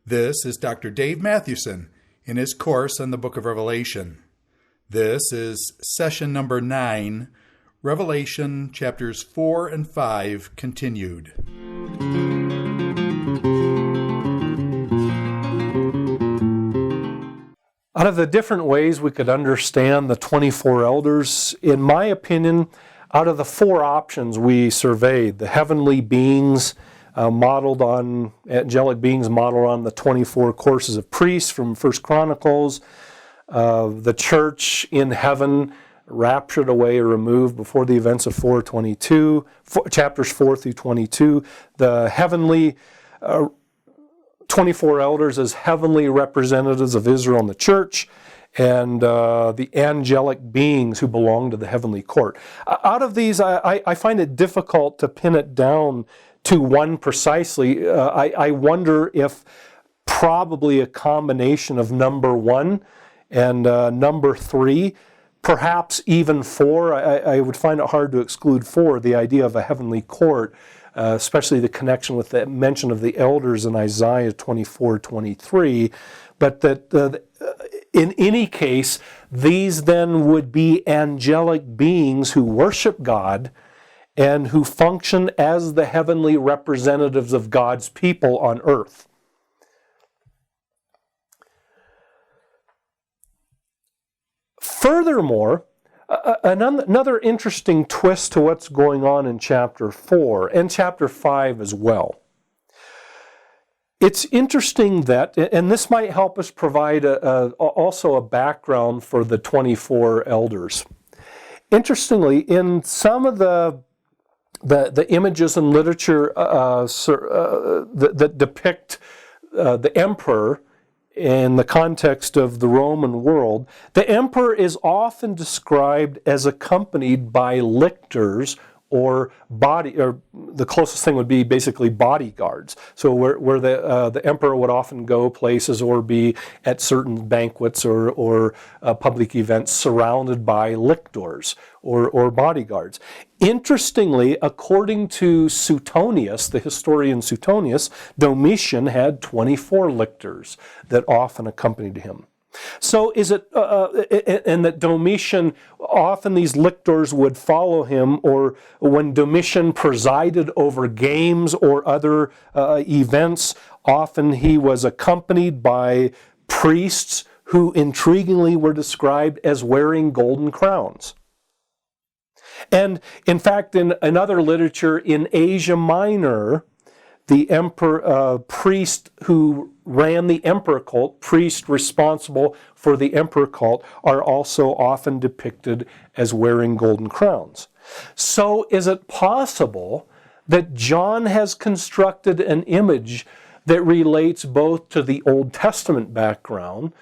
This is Dr. Dave Mathewson in his course on the book of Revelation. This is session number 9, Revelation chapters 4 and 5 continued. Out of the different ways we could understand the 24 elders, in my opinion, out of the 4 options we surveyed, the heavenly beings angelic beings modeled on the 24 courses of priests from 1 Chronicles, the church in heaven raptured away or removed before the events of chapters 4 through 22, the heavenly 24 elders as heavenly representatives of Israel and the church, and the angelic beings who belong to the heavenly court. Out of these, I find it difficult to pin it down to one precisely. I wonder if probably a combination of number 1 and number 3, perhaps even 4. I would find it hard to exclude 4, the idea of a heavenly court, especially the connection with the mention of the elders in Isaiah 24:23. But that in any case, these then would be angelic beings who worship God and who function as the heavenly representatives of God's people on earth. Furthermore, another interesting twist to what's going on in chapter 4 and chapter 5 as well. It's interesting that, and this might help us provide also a background for the 24 elders. Interestingly, in some of the images in literature that depict the emperor in the context of the Roman world, the emperor is often described as accompanied by lictors or the closest thing would be basically bodyguards. So where the emperor would often go places or be at certain banquets or public events surrounded by lictors or bodyguards. Interestingly, according to Suetonius, the historian Suetonius, Domitian had 24 lictors that often accompanied him. So is it, and that Domitian, often these lictors would follow him, or when Domitian presided over games or other events, often he was accompanied by priests who intriguingly were described as wearing golden crowns. And in fact, in another literature in Asia Minor, the emperor priest who ran the emperor cult, priest responsible for the emperor cult, are also often depicted as wearing golden crowns. So is it possible that John has constructed an image that relates both to the Old Testament background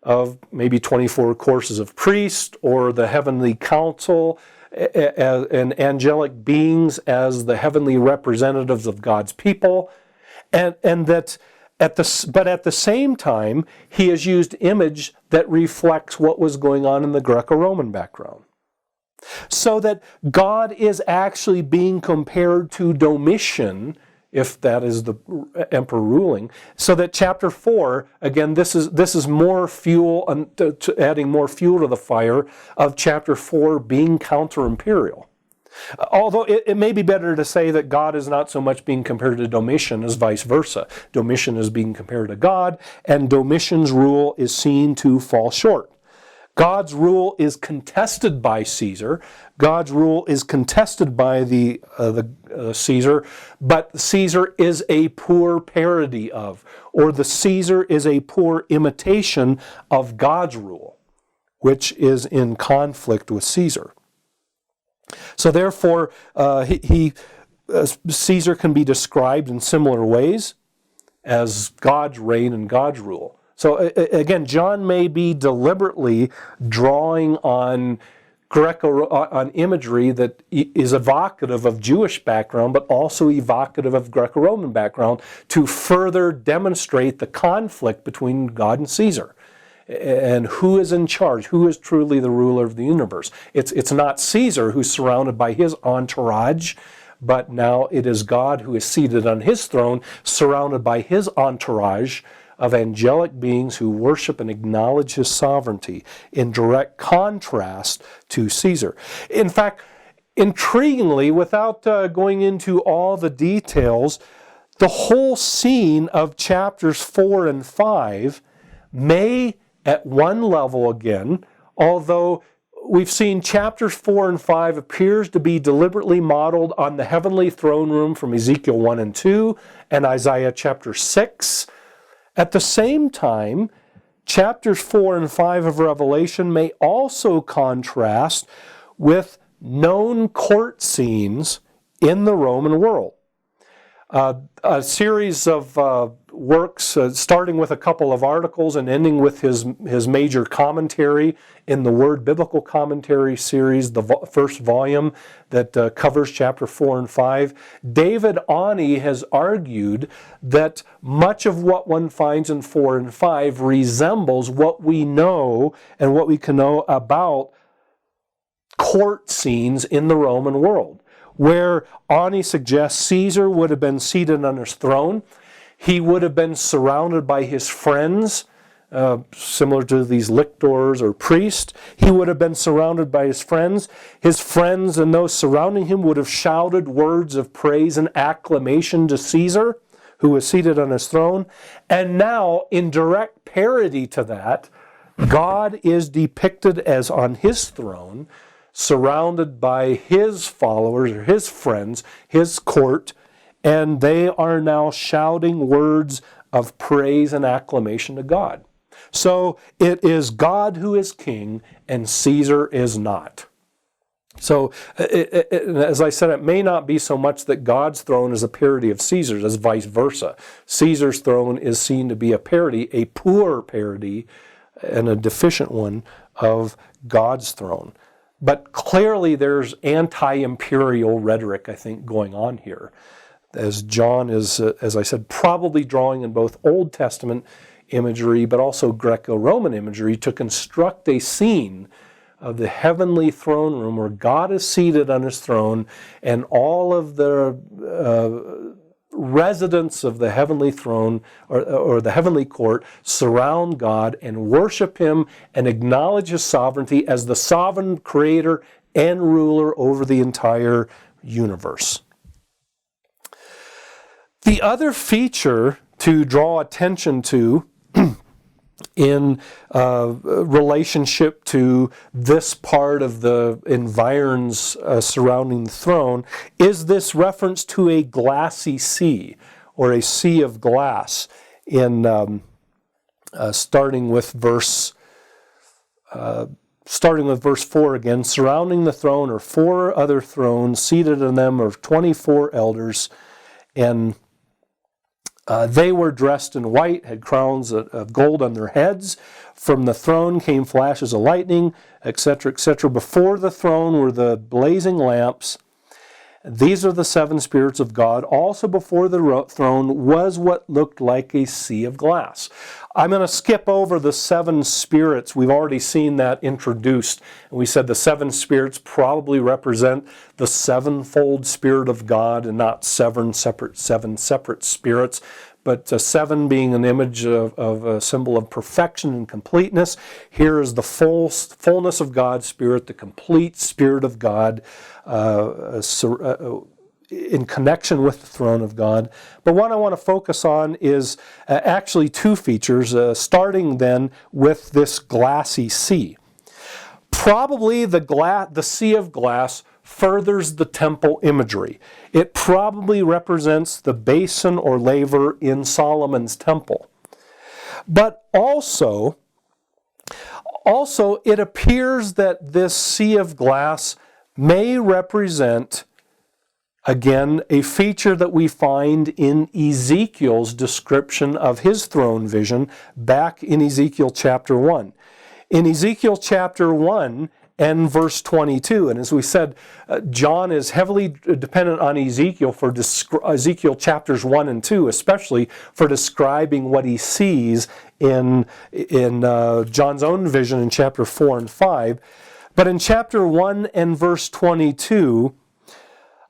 of maybe 24 courses of priests or the heavenly council and angelic beings as the heavenly representatives of God's people, and that at the same time he has used image that reflects what was going on in the Greco-Roman background, so that God is actually being compared to Domitian, if that is the emperor ruling, so that chapter 4, again, this is more fuel, adding more fuel to the fire of chapter 4 being counter-imperial. Although it may be better to say that God is not so much being compared to Domitian as vice versa. Domitian is being compared to God, and Domitian's rule is seen to fall short. God's rule is contested by Caesar. God's rule is contested by the Caesar, but Caesar is a poor parody of, or the Caesar is a poor imitation of God's rule, which is in conflict with Caesar. So therefore, Caesar can be described in similar ways as God's reign and God's rule. So again, John may be deliberately drawing on on imagery that is evocative of Jewish background, but also evocative of Greco-Roman background to further demonstrate the conflict between God and Caesar. And who is in charge? Who is truly the ruler of the universe? It's not Caesar who's surrounded by his entourage, but now it is God who is seated on his throne, surrounded by his entourage of angelic beings who worship and acknowledge his sovereignty, in direct contrast to Caesar. In fact, intriguingly, without going into all the details, the whole scene of chapters 4 and 5 may, at one level again, although we've seen chapters 4 and 5 appears to be deliberately modeled on the heavenly throne room from Ezekiel 1 and 2 and Isaiah chapter 6. At the same time, chapters 4 and 5 of Revelation may also contrast with known court scenes in the Roman world. A series of works, starting with a couple of articles and ending with his major commentary in the Word Biblical Commentary series, the first volume that covers chapter 4 and 5. David Ani has argued that much of what one finds in 4 and 5 resembles what we know and what we can know about court scenes in the Roman world, where Ani suggests Caesar would have been seated on his throne. He would have been surrounded by his friends, similar to these lictors or priests. He would have been surrounded by his friends. His friends and those surrounding him would have shouted words of praise and acclamation to Caesar, who was seated on his throne. And now, in direct parody to that, God is depicted as on his throne, surrounded by his followers or his friends, his court, and they are now shouting words of praise and acclamation to God. So it is God who is king and Caesar is not. So as I said, it may not be so much that God's throne is a parody of Caesar's as vice versa. Caesar's throne is seen to be a parody, a poor parody and a deficient one of God's throne. But clearly there's anti-imperial rhetoric, I think, going on here, as John is, as I said, probably drawing in both Old Testament imagery but also Greco-Roman imagery to construct a scene of the heavenly throne room where God is seated on his throne and all of the residents of the heavenly throne or the heavenly court surround God and worship him and acknowledge his sovereignty as the sovereign creator and ruler over the entire universe. The other feature to draw attention to in relationship to this part of the environs surrounding the throne is this reference to a glassy sea, or a sea of glass, in starting with verse 4 again. Surrounding the throne are 4 other thrones, seated in them are 24 elders, and they were dressed in white, had crowns of gold on their heads. From the throne came flashes of lightning, etc., etc. Before the throne were the blazing lamps. These are the 7 spirits of God. Also before the throne was what looked like a sea of glass. I'm going to skip over the 7 spirits. We've already seen that introduced. And we said the 7 spirits probably represent the 7-fold Spirit of God and not 7 separate spirits. But 7 being an image of a symbol of perfection and completeness. Here is the fullness of God's Spirit, the complete Spirit of God, in connection with the throne of God. But what I want to focus on is actually 2 features, starting then with this glassy sea. Probably the sea of glass furthers the temple imagery. It probably represents the basin or laver in Solomon's temple. But also it appears that this sea of glass may represent, again, a feature that we find in Ezekiel's description of his throne vision back in Ezekiel chapter 1. In Ezekiel chapter 1 and verse 22, and as we said, John is heavily dependent on Ezekiel for Ezekiel chapters 1 and 2, especially for describing what he sees in John's own vision in chapter 4 and 5. But in chapter 1 and verse 22,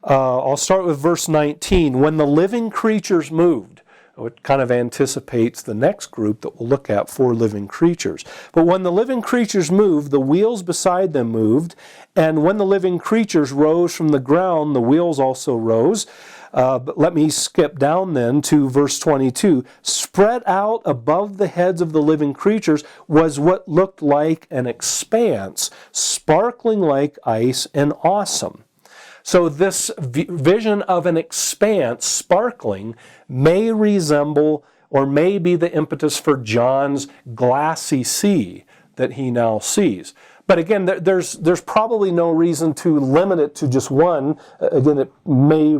I'll start with verse 19. When the living creatures moved, it kind of anticipates the next group that we'll look at, 4 living creatures. But when the living creatures moved, the wheels beside them moved, and when the living creatures rose from the ground, the wheels also rose. But let me skip down then to verse 22. Spread out above the heads of the living creatures was what looked like an expanse, sparkling like ice and awesome. So this vision of an expanse, sparkling, may resemble or may be the impetus for John's glassy sea that he now sees. But again, there's probably no reason to limit it to just one. Again, it may,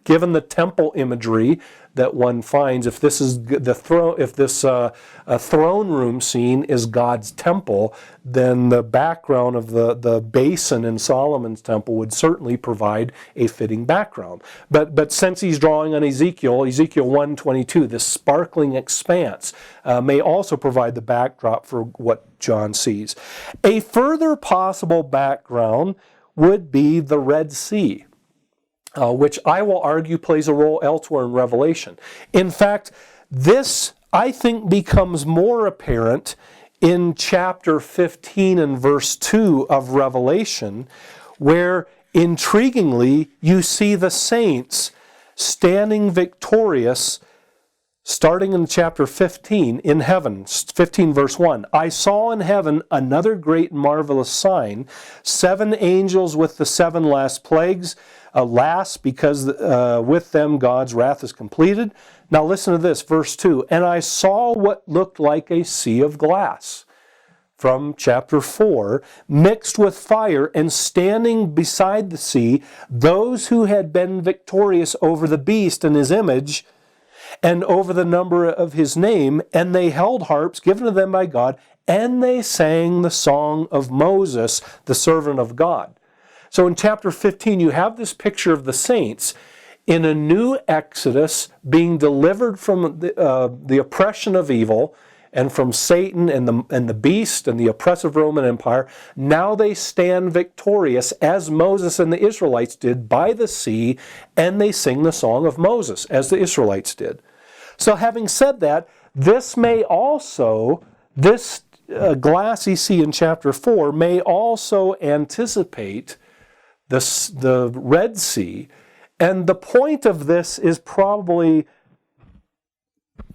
given the temple imagery that one finds, if this is the throne, if this throne room scene is God's temple, then the background of the basin in Solomon's temple would certainly provide a fitting background. But since he's drawing on Ezekiel 1:22, this sparkling expanse may also provide the backdrop for what John sees. A further possible background would be the Red Sea, which I will argue plays a role elsewhere in Revelation. In fact, this, I think, becomes more apparent in chapter 15 and verse 2 of Revelation, where, intriguingly, you see the saints standing victorious, starting in chapter 15, in heaven, 15 verse 1. I saw in heaven another great and marvelous sign, 7 angels with the 7 last plagues, last, because with them God's wrath is completed. Now listen to this, verse 2. And I saw what looked like a sea of glass, from chapter 4, mixed with fire, and standing beside the sea, those who had been victorious over the beast and his image, and over the number of his name, and they held harps given to them by God, and they sang the song of Moses, the servant of God. So in chapter 15, you have this picture of the saints in a new exodus, being delivered from the oppression of evil and from Satan and the beast and the oppressive Roman Empire. Now they stand victorious, as Moses and the Israelites did, by the sea, and they sing the song of Moses, as the Israelites did. So having said that, this glassy sea in chapter 4 may also anticipate the Red Sea. And the point of this is probably,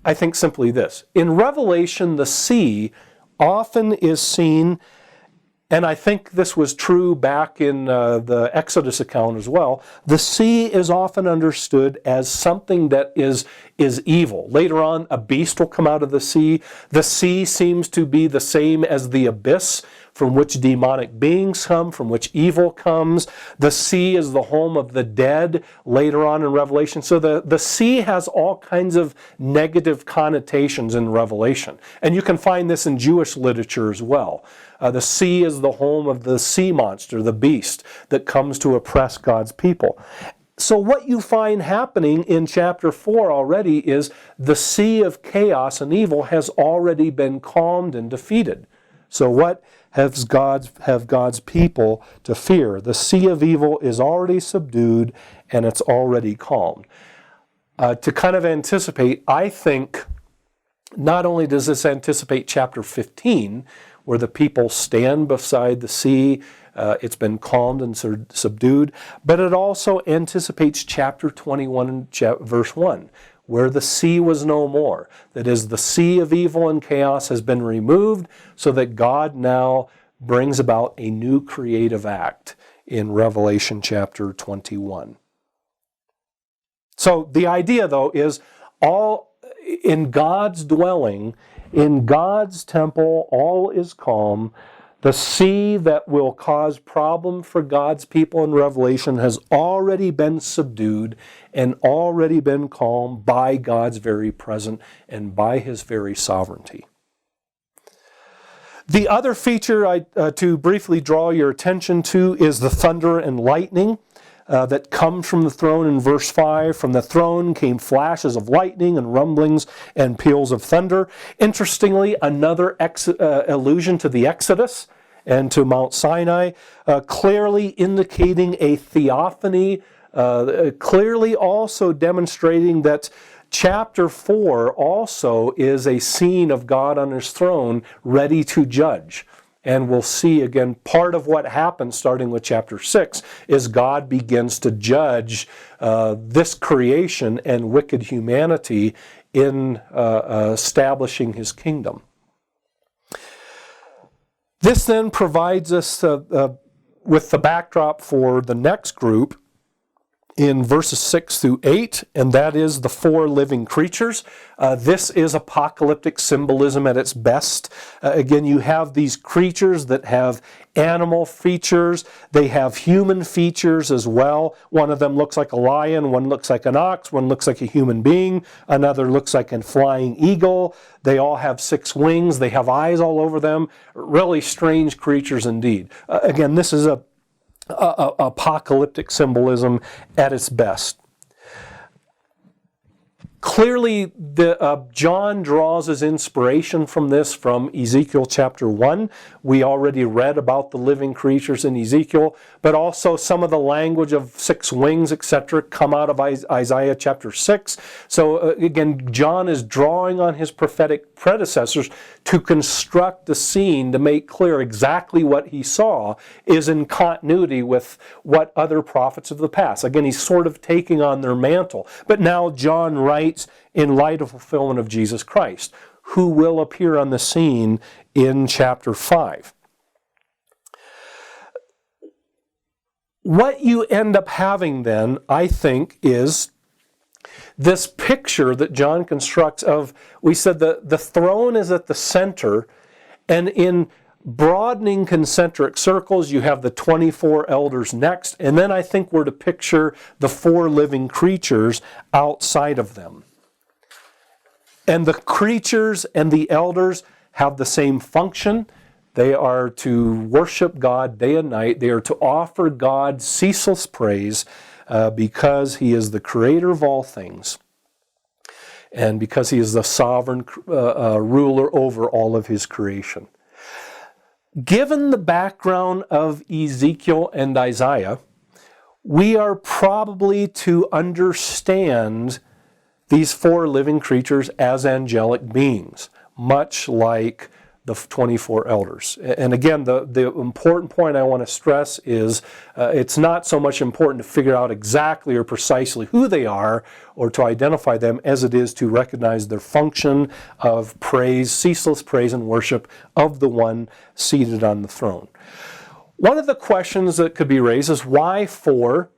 I think, simply this. In Revelation, the sea often is seen, and I think this was true back in the Exodus account as well, the sea is often understood as something that is evil. Later on, a beast will come out of the sea. The sea seems to be the same as the abyss, from which demonic beings come, from which evil comes. The sea is the home of the dead later on in Revelation. So the sea has all kinds of negative connotations in Revelation. And you can find this in Jewish literature as well. The sea is the home of the sea monster, the beast, that comes to oppress God's people. So what you find happening in chapter 4 already is the sea of chaos and evil has already been calmed and defeated. So what have God's people to fear? The sea of evil is already subdued and it's already calmed. To kind of anticipate, I think, not only does this anticipate chapter 15, where the people stand beside the sea, it's been calmed and subdued, but it also anticipates chapter 21 and verse 1, where the sea was no more. That is, the sea of evil and chaos has been removed, so that God now brings about a new creative act in Revelation chapter 21. So the idea, though, is all in God's dwelling, in God's temple, all is calm. The sea that will cause problem for God's people in Revelation has already been subdued and already been calmed by God's very presence and by His very sovereignty. The other feature to briefly draw your attention to is the thunder and lightning that comes from the throne in verse 5. From the throne came flashes of lightning and rumblings and peals of thunder. Interestingly, another allusion to the Exodus. and to Mount Sinai, clearly indicating a theophany, clearly also demonstrating that chapter 4 also is a scene of God on his throne ready to judge. And we'll see again, part of what happens starting with chapter 6 is God begins to judge this creation and wicked humanity in establishing his kingdom. This then provides us with the backdrop for the next group in verses 6 through 8, and that is the 4 living creatures. This is apocalyptic symbolism at its best. Again, you have these creatures that have animal features. They have human features as well. One of them looks like a lion, one looks like an ox, one looks like a human being, another looks like a flying eagle. They all have 6 wings. They have eyes all over them. Really strange creatures indeed. Again, this is apocalyptic symbolism at its best. Clearly, John draws his inspiration from this from Ezekiel chapter 1. We already read about the living creatures in Ezekiel, but also some of the language of 6 wings, etc., come out of Isaiah chapter 6. So again, John is drawing on his prophetic predecessors to construct the scene to make clear exactly what he saw is in continuity with what other prophets of the past. Again, he's sort of taking on their mantle. But now John writes in light of fulfillment of Jesus Christ, who will appear on the scene in chapter 5. What you end up having then, I think, is this picture that John constructs of, we said the throne is at the center, and in broadening concentric circles, you have the 24 elders next, and then I think we're to picture the 4 living creatures outside of them. And the creatures and the elders have the same function. They are to worship God day and night. They are to offer God ceaseless praise because he is the creator of all things and because he is the sovereign ruler over all of his creation. Given the background of Ezekiel and Isaiah, we are probably to understand these 4 living creatures as angelic beings, much like the 24 elders. And again, the important point I want to stress is it's not so much important to figure out exactly or precisely who they are or to identify them as it is to recognize their function of praise, ceaseless praise and worship of the one seated on the throne. One of the questions that could be raised is why 4?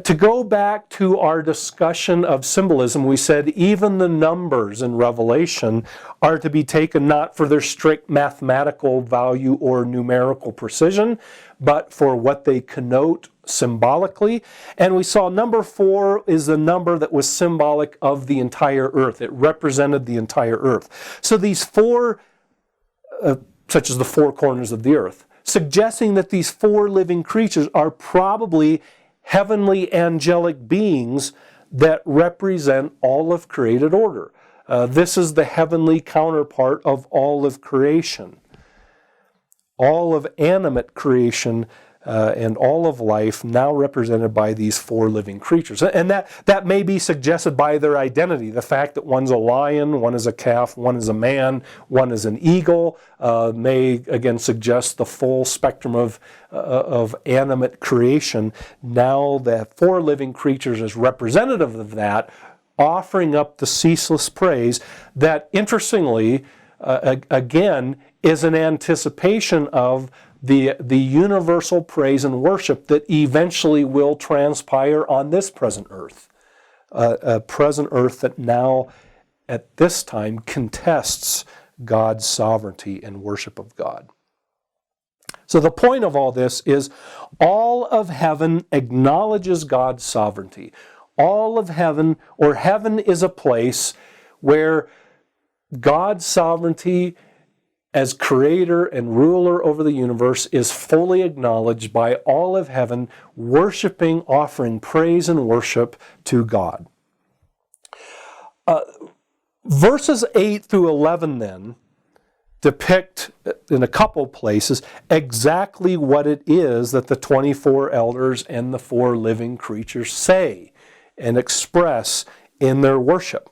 To go back to our discussion of symbolism, we said even the numbers in Revelation are to be taken not for their strict mathematical value or numerical precision, but for what they connote symbolically. And we saw number 4 is the number that was symbolic of the entire earth. It represented the entire earth. So these 4, such as the 4 corners of the earth, suggesting that these 4 living creatures are probably heavenly angelic beings that represent all of created order. This is the heavenly counterpart of all of creation. All of animate creation and all of life now represented by these 4 living creatures. And that may be suggested by their identity. The fact that one's a lion, one is a calf, one is a man, one is an eagle, may again suggest the full spectrum of animate creation. Now the 4 living creatures as representative of that, offering up the ceaseless praise that, interestingly, again, is an anticipation of the universal praise and worship that eventually will transpire on this present earth. A present earth that now, at this time, contests God's sovereignty and worship of God. So the point of all this is all of heaven acknowledges God's sovereignty. All of heaven, or heaven is a place where God's sovereignty as creator and ruler over the universe is fully acknowledged by all of heaven, worshiping, offering praise and worship to God. Verses 8 through 11 then depict in a couple places exactly what it is that the 24 elders and the 4 living creatures say and express in their worship.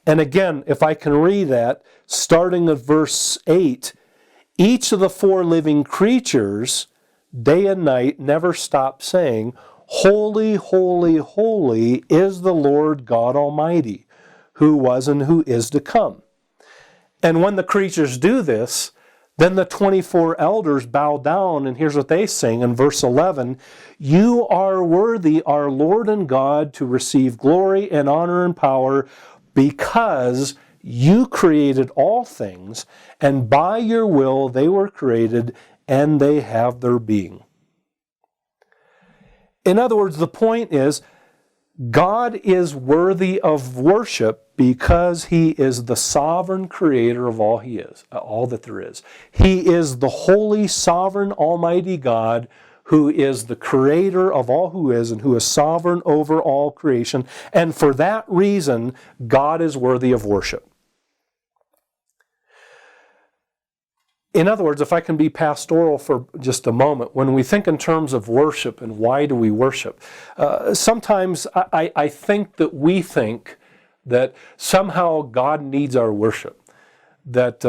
And again, if I can read that, starting at verse 8, each of the 4 living creatures, day and night, never stop saying, "Holy, holy, holy is the Lord God Almighty, who was and who is to come." And when the creatures do this, then the 24 elders bow down, and here's what they sing in verse 11, "You are worthy, our Lord and God, to receive glory and honor and power, because you created all things, and by your will they were created, and they have their being." In other words, the point is, God is worthy of worship because He is the sovereign creator of all He is, all that there is. He is the holy, sovereign, almighty God who is the creator of all who is and who is sovereign over all creation. And for that reason, God is worthy of worship. In other words, if I can be pastoral for just a moment, when we think in terms of worship and why do we worship, sometimes I think that we think that somehow God needs our worship, that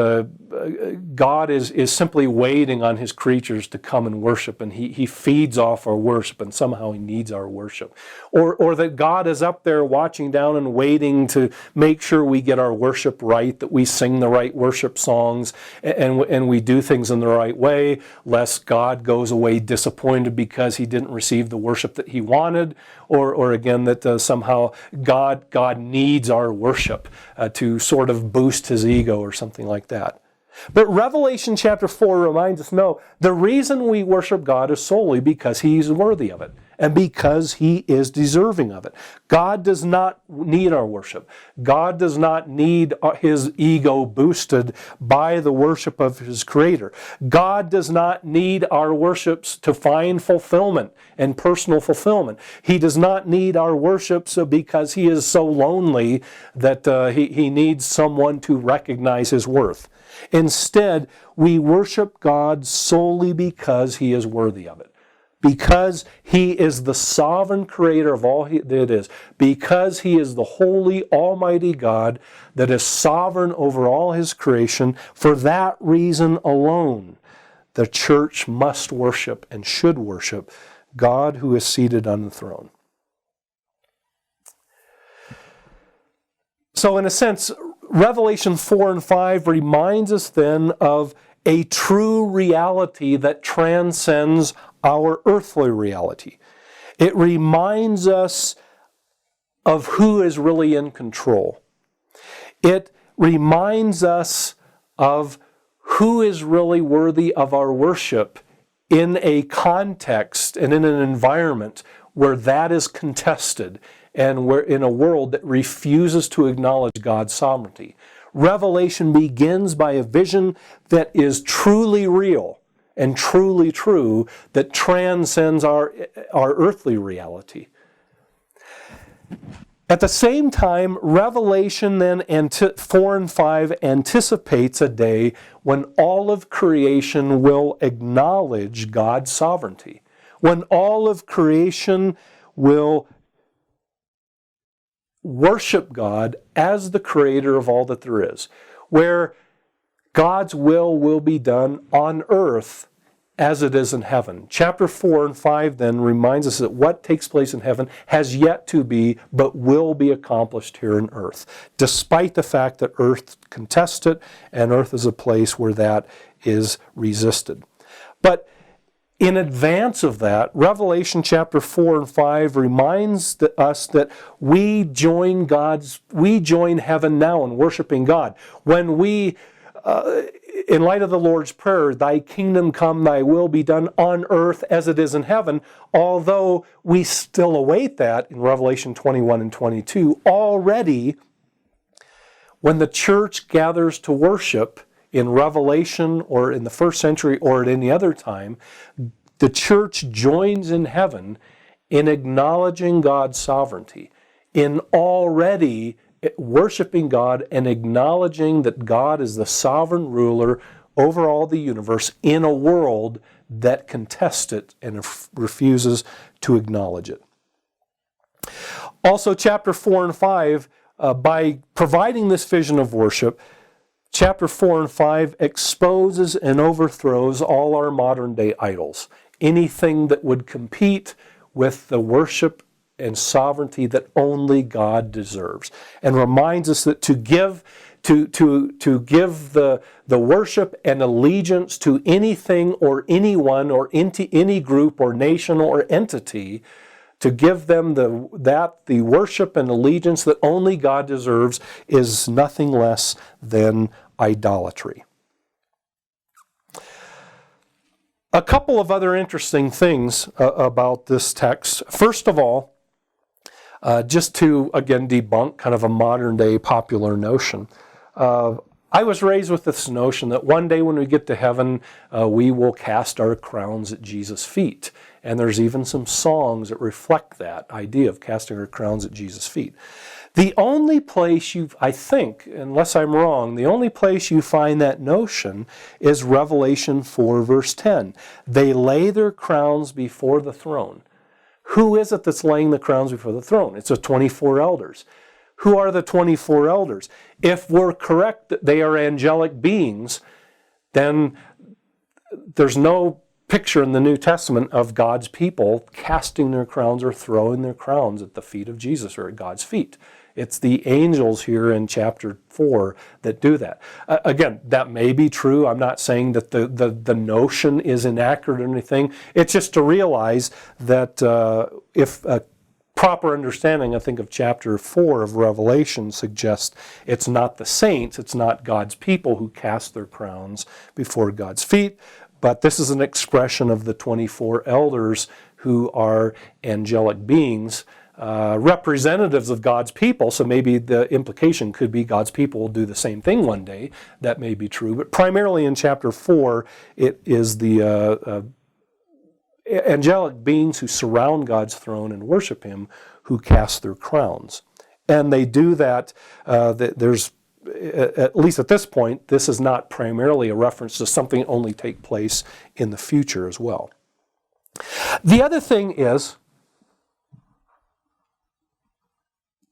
God is simply waiting on His creatures to come and worship, and He feeds off our worship, and somehow He needs our worship. Or that God is up there watching down and waiting to make sure we get our worship right, that we sing the right worship songs, and we do things in the right way, lest God goes away disappointed because He didn't receive the worship that He wanted, or again, that somehow God needs our worship to sort of boost His ego or something like that. But Revelation chapter 4 reminds us, no, the reason we worship God is solely because He's worthy of it and because He is deserving of it. God does not need our worship. God does not need His ego boosted by the worship of His Creator. God does not need our worships to find fulfillment and personal fulfillment. He does not need our worships because He is so lonely that he needs someone to recognize His worth. Instead, we worship God solely because He is worthy of it. Because He is the sovereign creator of all that is. Because He is the holy, almighty God that is sovereign over all His creation. For that reason alone, the church must worship and should worship God who is seated on the throne. So in a sense, Revelation 4 and 5 reminds us then of a true reality that transcends our earthly reality. It reminds us of who is really in control. It reminds us of who is really worthy of our worship in a context and in an environment where that is contested, and we're in a world that refuses to acknowledge God's sovereignty. Revelation begins by a vision that is truly real and truly true, that transcends our earthly reality. At the same time, Revelation then 4 and 5 anticipates a day when all of creation will acknowledge God's sovereignty, when all of creation will worship God as the creator of all that there is, where God's will be done on earth as it is in heaven. Chapter 4 and 5 then reminds us that what takes place in heaven has yet to be, but will be accomplished here on earth, despite the fact that earth contests it, and earth is a place where that is resisted. But in advance of that, Revelation chapter 4 and 5 reminds us that we join heaven now in worshiping God. When we, in light of the Lord's Prayer, "Thy kingdom come, Thy will be done on earth as it is in heaven," although we still await that in Revelation 21 and 22, already when the church gathers to worship in Revelation or in the first century or at any other time, the church joins in heaven in acknowledging God's sovereignty, in already worshiping God and acknowledging that God is the sovereign ruler over all the universe in a world that contests it and refuses to acknowledge it. Also, chapter 4 and 5, by providing this vision of worship, chapter 4 and 5 exposes and overthrows all our modern day idols. Anything that would compete with the worship and sovereignty that only God deserves. And reminds us that to give the worship and allegiance to anything or anyone or into any group or nation or entity, to give them the worship and allegiance that only God deserves, is nothing less than idolatry. A couple of other interesting things about this text. First of all, just to, again, debunk kind of a modern day popular notion. I was raised with this notion that one day when we get to heaven, we will cast our crowns at Jesus' feet. And there's even some songs that reflect that idea of casting our crowns at Jesus' feet. The only place I think, unless I'm wrong, the only place you find that notion is Revelation 4, verse 10. They lay their crowns before the throne. Who is it that's laying the crowns before the throne? It's the 24 elders. Who are the 24 elders? If we're correct that they are angelic beings, then there's no picture in the New Testament of God's people casting their crowns or throwing their crowns at the feet of Jesus or at God's feet. It's the angels here in chapter 4 that do that. Again, that may be true. I'm not saying that the notion is inaccurate or anything. It's just to realize that if a proper understanding, I think, of chapter 4 of Revelation suggests it's not the saints, it's not God's people who cast their crowns before God's feet, but this is an expression of the 24 elders who are angelic beings, representatives of God's people, so maybe the implication could be God's people will do the same thing one day. That may be true, but primarily in chapter 4, it is the angelic beings who surround God's throne and worship Him who cast their crowns. And they do that, there's, at least at this point, this is not primarily a reference to something that only take place in the future as well. The other thing is,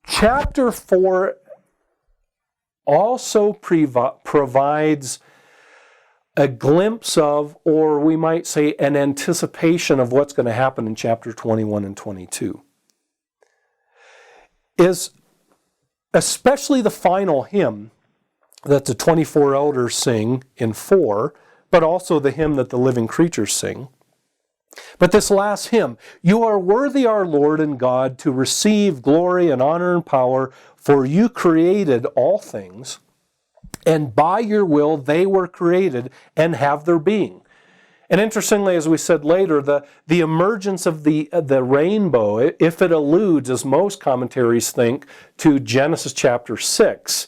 chapter 4 also provides a glimpse of, or we might say an anticipation of what's going to happen in chapter 21 and 22. Is especially the final hymn that the 24 elders sing in 4, but also the hymn that the living creatures sing. But this last hymn, "You are worthy, our Lord and God, to receive glory and honor and power, for you created all things, and by your will they were created and have their being." And interestingly, as we said later, the emergence of the rainbow, if it alludes, as most commentaries think, to Genesis chapter 6,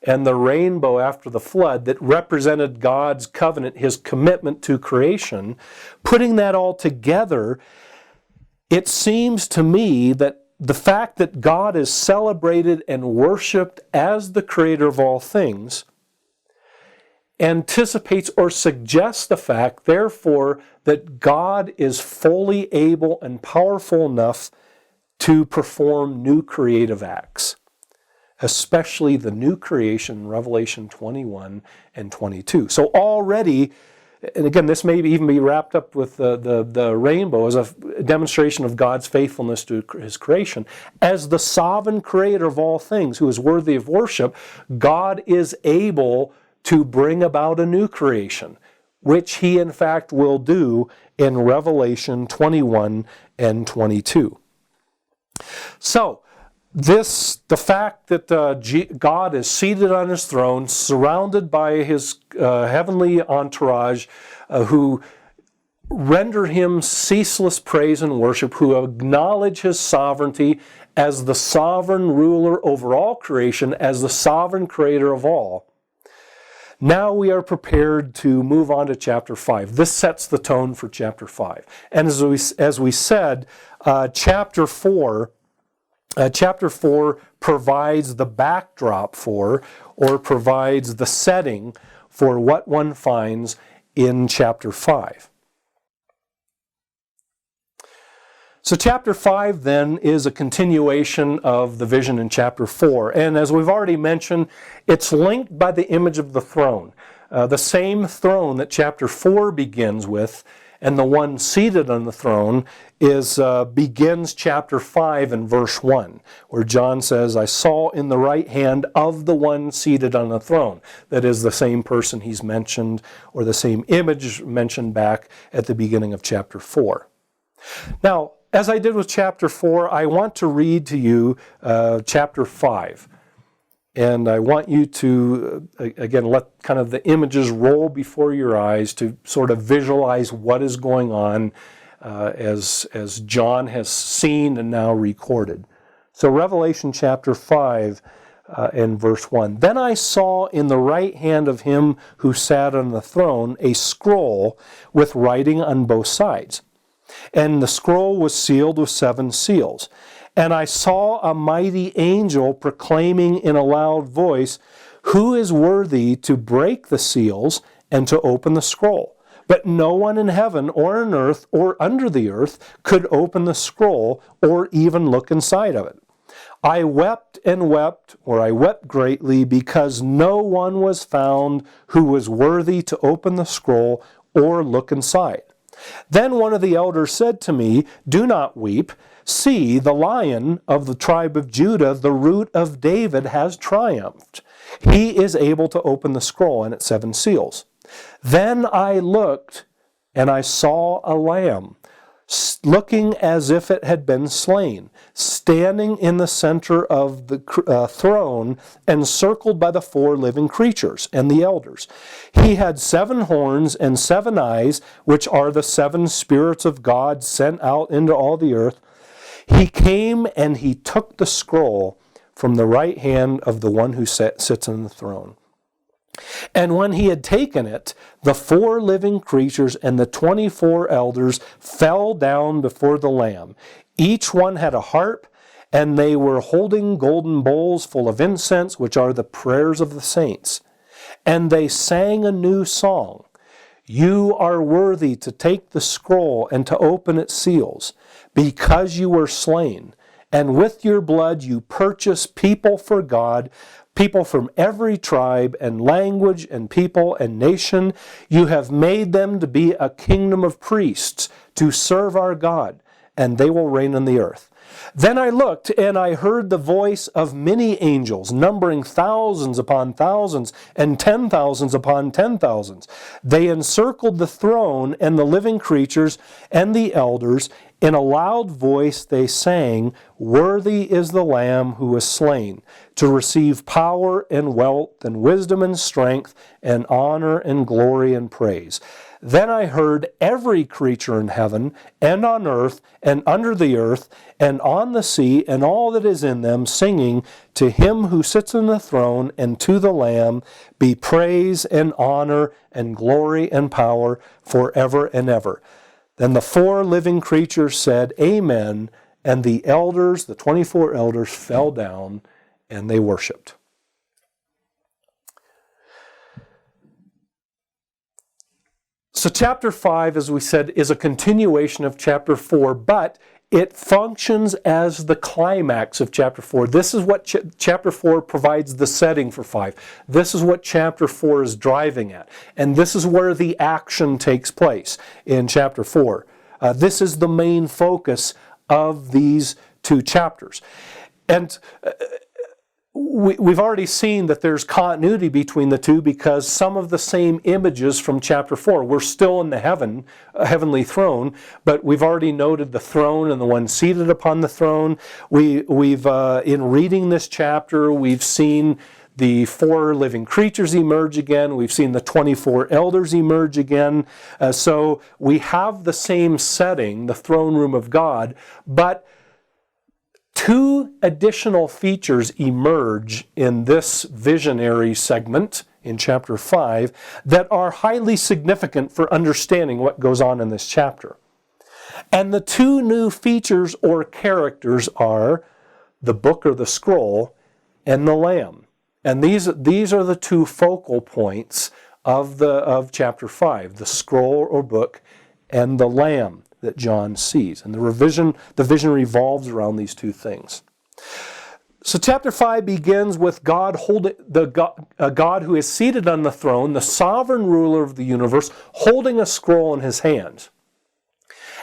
and the rainbow after the flood that represented God's covenant, His commitment to creation, putting that all together, it seems to me that the fact that God is celebrated and worshipped as the creator of all things anticipates or suggests the fact, therefore, that God is fully able and powerful enough to perform new creative acts, especially the new creation in Revelation 21 and 22. So already, and again, this may even be wrapped up with the rainbow as a demonstration of God's faithfulness to His creation. As the sovereign creator of all things, who is worthy of worship, God is able to bring about a new creation, which He in fact will do in Revelation 21 and 22. So, the fact that God is seated on His throne, surrounded by His heavenly entourage, who render Him ceaseless praise and worship, who acknowledge His sovereignty as the sovereign ruler over all creation, as the sovereign creator of all. Now we are prepared to move on to chapter 5. This sets the tone for chapter 5. And as we said, chapter 4 provides the backdrop for, or provides the setting for what one finds in chapter 5. So chapter 5 then is a continuation of the vision in chapter 4. And as we've already mentioned, it's linked by the image of the throne. The same throne that chapter 4 begins with, and the one seated on the throne begins chapter 5 in verse 1, where John says, I saw in the right hand of the one seated on the throne. That is the same person he's mentioned, or the same image mentioned back at the beginning of chapter 4. Now, as I did with chapter 4, I want to read to you chapter 5. And I want you to, again, let kind of the images roll before your eyes to sort of visualize what is going on as John has seen and now recorded. So Revelation chapter 5 and verse 1. Then I saw in the right hand of him who sat on the throne a scroll with writing on both sides. And the scroll was sealed with 7 seals. And I saw a mighty angel proclaiming in a loud voice, Who is worthy to break the seals and to open the scroll? But no one in heaven or on earth or under the earth could open the scroll or even look inside of it. I wept and wept, or I wept greatly, because no one was found who was worthy to open the scroll or look inside. Then one of the elders said to me, Do not weep. See, the Lion of the tribe of Judah, the Root of David, has triumphed. He is able to open the scroll and its 7 seals. Then I looked, and I saw a lamb, looking as if it had been slain, standing in the center of the throne, encircled by the 4 living creatures and the elders. He had 7 horns and 7 eyes, which are the 7 spirits of God sent out into all the earth. He came and he took the scroll from the right hand of the one who sits on the throne. And when he had taken it, the 4 living creatures and the 24 elders fell down before the Lamb. Each one had a harp, and they were holding golden bowls full of incense, which are the prayers of the saints. And they sang a new song. You are worthy to take the scroll and to open its seals, because you were slain, and with your blood you purchased people for God, people from every tribe and language and people and nation. You have made them to be a kingdom of priests to serve our God, and they will reign on the earth. Then I looked, and I heard the voice of many angels, numbering thousands upon thousands, and 10,000s upon 10,000s. They encircled the throne and the living creatures and the elders. In a loud voice they sang, Worthy is the Lamb who was slain, to receive power and wealth and wisdom and strength and honor and glory and praise. Then I heard every creature in heaven and on earth and under the earth and on the sea and all that is in them singing, To him who sits on the throne and to the Lamb be praise and honor and glory and power forever and ever. Then the 4 living creatures said, Amen, and the elders, the 24 elders, fell down and they worshiped. So chapter 5, as we said, is a continuation of chapter 4, but it functions as the climax of chapter 4. This is what chapter 4 provides the setting for 5. This is what chapter 4 is driving at. And this is where the action takes place in chapter 4. This is the main focus of these 2 chapters. And we've already seen that there's continuity between the 2 because some of the same images from chapter 4. We're still in the heavenly throne, but we've already noted the throne and the one seated upon the throne. We've in reading this chapter, we've seen the 4 living creatures emerge again. We've seen the 24 elders emerge again. So we have the same setting, the throne room of God, but 2 additional features emerge in this visionary segment in chapter 5 that are highly significant for understanding what goes on in this chapter. And the 2 new features or characters are the book or the scroll and the Lamb. And these are the 2 focal points of chapter 5, the scroll or book and the Lamb that John sees. And the vision revolves around these two things. So chapter 5 begins with God holding a God who is seated on the throne, the sovereign ruler of the universe, holding a scroll in his hand.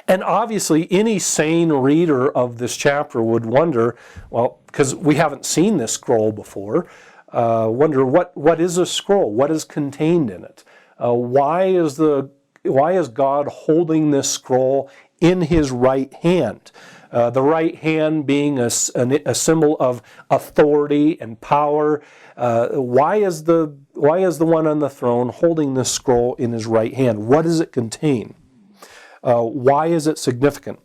And obviously, any sane reader of this chapter would wonder, well, because we haven't seen this scroll before, wonder what is a scroll? What is contained in it? Why is God holding this scroll in his right hand? The right hand being a symbol of authority and power. Why is the one on the throne holding this scroll in his right hand? What does it contain? Why is it significant?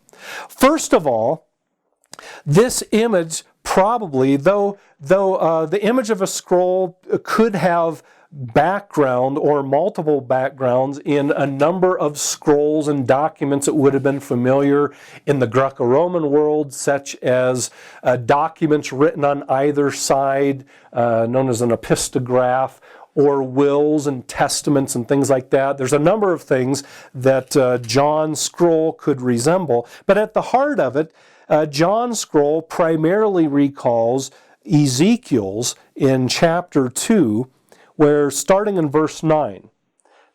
First of all, this image probably, though the image of a scroll could have background or multiple backgrounds in a number of scrolls and documents that would have been familiar in the Greco-Roman world, such as documents written on either side, known as an epistograph, or wills and testaments and things like that. There's a number of things that John's scroll could resemble, but at the heart of it, John's scroll primarily recalls Ezekiel's in chapter 2, where starting in verse 9,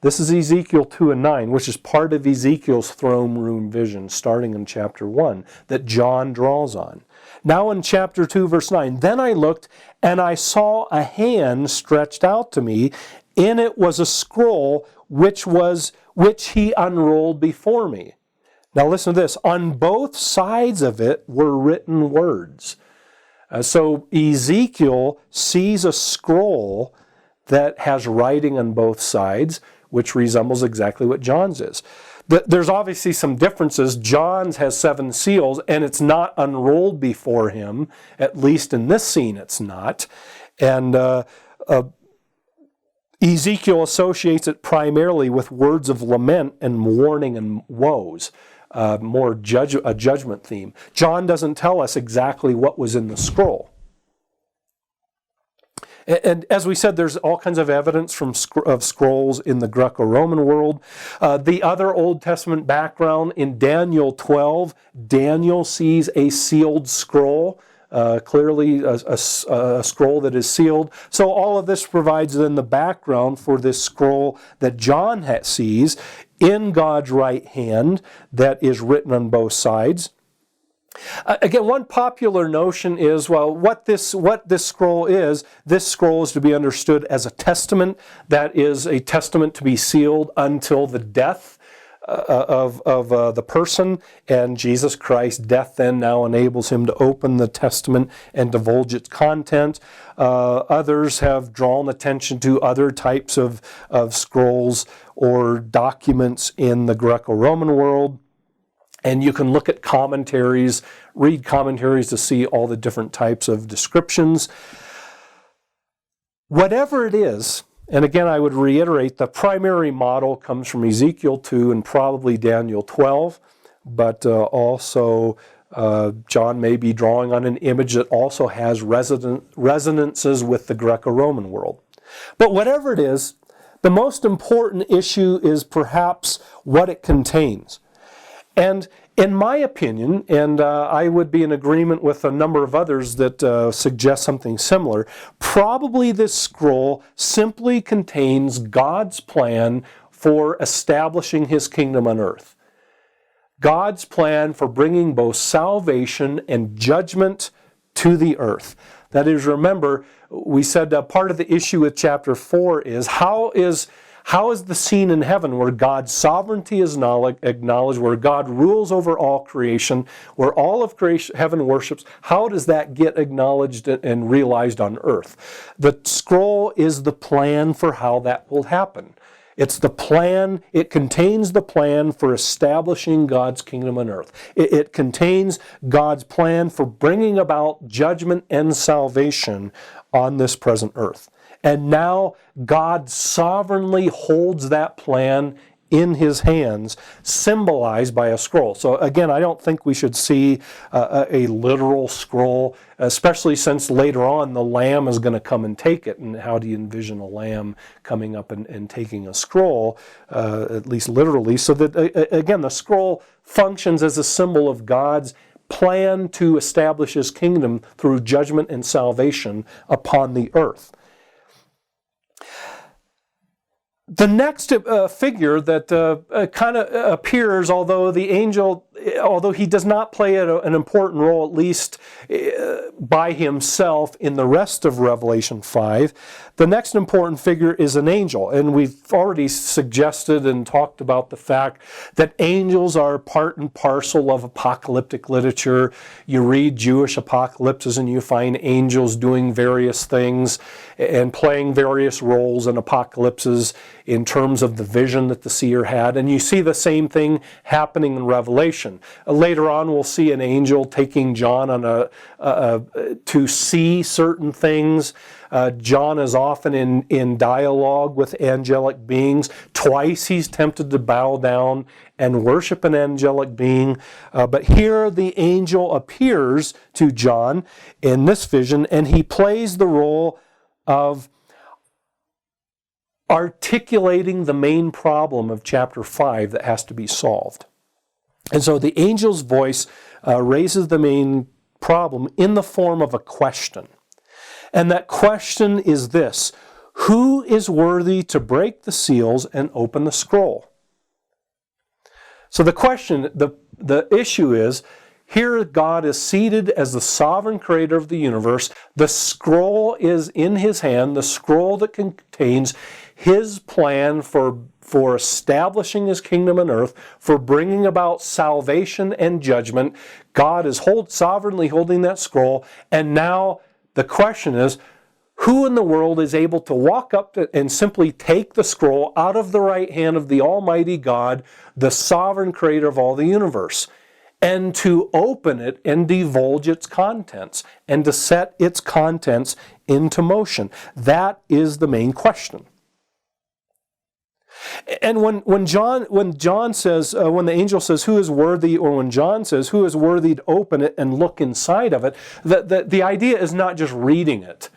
this is Ezekiel 2 and 9, which is part of Ezekiel's throne room vision, starting in chapter 1, that John draws on. Now in chapter 2, verse 9, then I looked, and I saw a hand stretched out to me. In it was a scroll which he unrolled before me. Now listen to this. On both sides of it were written words. So Ezekiel sees a scroll that has writing on both sides, which resembles exactly what John's is. There's obviously some differences. John's has 7 seals, and it's not unrolled before him. At least in this scene, it's not. And Ezekiel associates it primarily with words of lament and warning and woes, a judgment theme. John doesn't tell us exactly what was in the scroll. And as we said, there's all kinds of evidence of scrolls in the Greco-Roman world. The other Old Testament background in Daniel 12, Daniel sees a sealed scroll, clearly a scroll that is sealed. So all of this provides then the background for this scroll that John sees in God's right hand that is written on both sides. Again, one popular notion is, well, what this scroll is to be understood as a testament. That is a testament to be sealed until the death of the person, and Jesus Christ's death then now enables him to open the testament and divulge its content. Others have drawn attention to other types of scrolls or documents in the Greco-Roman world. And you can look at commentaries, read commentaries to see all the different types of descriptions. Whatever it is, and again I would reiterate, the primary model comes from Ezekiel 2 and probably Daniel 12, but also John may be drawing on an image that also has resonances with the Greco-Roman world. But whatever it is, the most important issue is perhaps what it contains. And in my opinion, and I would be in agreement with a number of others that suggest something similar, probably this scroll simply contains God's plan for establishing his kingdom on earth. God's plan for bringing both salvation and judgment to the earth. That is, remember, we said part of the issue with chapter 4 is how is the scene in heaven where God's sovereignty is acknowledged, where God rules over all creation, where all of creation, heaven worships, how does that get acknowledged and realized on earth? The scroll is the plan for how that will happen. It's the plan, it contains the plan for establishing God's kingdom on earth. It contains God's plan for bringing about judgment and salvation on this present earth. And now God sovereignly holds that plan in his hands, symbolized by a scroll. So again, I don't think we should see a literal scroll, especially since later on the lamb is going to come and take it. And how do you envision a lamb coming up and taking a scroll, at least literally? So that, again, the scroll functions as a symbol of God's plan to establish his kingdom through judgment and salvation upon the earth. The next figure that kind of appears, although the angel, although he does not play an important role, at least by himself in the rest of Revelation 5, the next important figure is an angel. And we've already suggested and talked about the fact that angels are part and parcel of apocalyptic literature. You read Jewish apocalypses and you find angels doing various things and playing various roles in apocalypses in terms of the vision that the seer had. And you see the same thing happening in Revelation. Later on, we'll see an angel taking John on to see certain things. John is often in dialogue with angelic beings. Twice he's tempted to bow down and worship an angelic being. But here the angel appears to John in this vision, and he plays the role of articulating the main problem of chapter 5 that has to be solved. And so the angel's voice raises the main problem in the form of a question. And that question is this: who is worthy to break the seals and open the scroll? So the question, the issue is, here God is seated as the sovereign creator of the universe. The scroll is in his hand, the scroll that contains his plan for establishing his kingdom on earth, for bringing about salvation and judgment. God is sovereignly holding that scroll, and now the question is, who in the world is able to walk up and simply take the scroll out of the right hand of the Almighty God, the sovereign creator of all the universe, and to open it and divulge its contents, and to set its contents into motion? That is the main question. And when John says, when the angel says, who is worthy, or when John says, who is worthy to open it and look inside of it, the idea is not just reading it,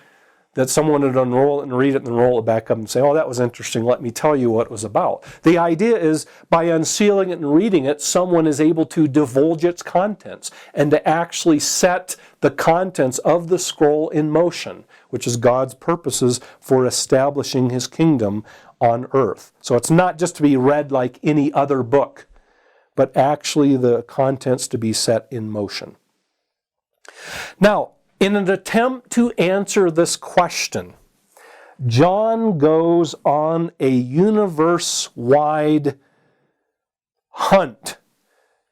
that someone would unroll it and read it and then roll it back up and say, oh, that was interesting, let me tell you what it was about. The idea is, by unsealing it and reading it, someone is able to divulge its contents and to actually set the contents of the scroll in motion, which is God's purposes for establishing his kingdom on earth. So it's not just to be read like any other book, but actually the contents to be set in motion. Now, in an attempt to answer this question, John goes on a universe-wide hunt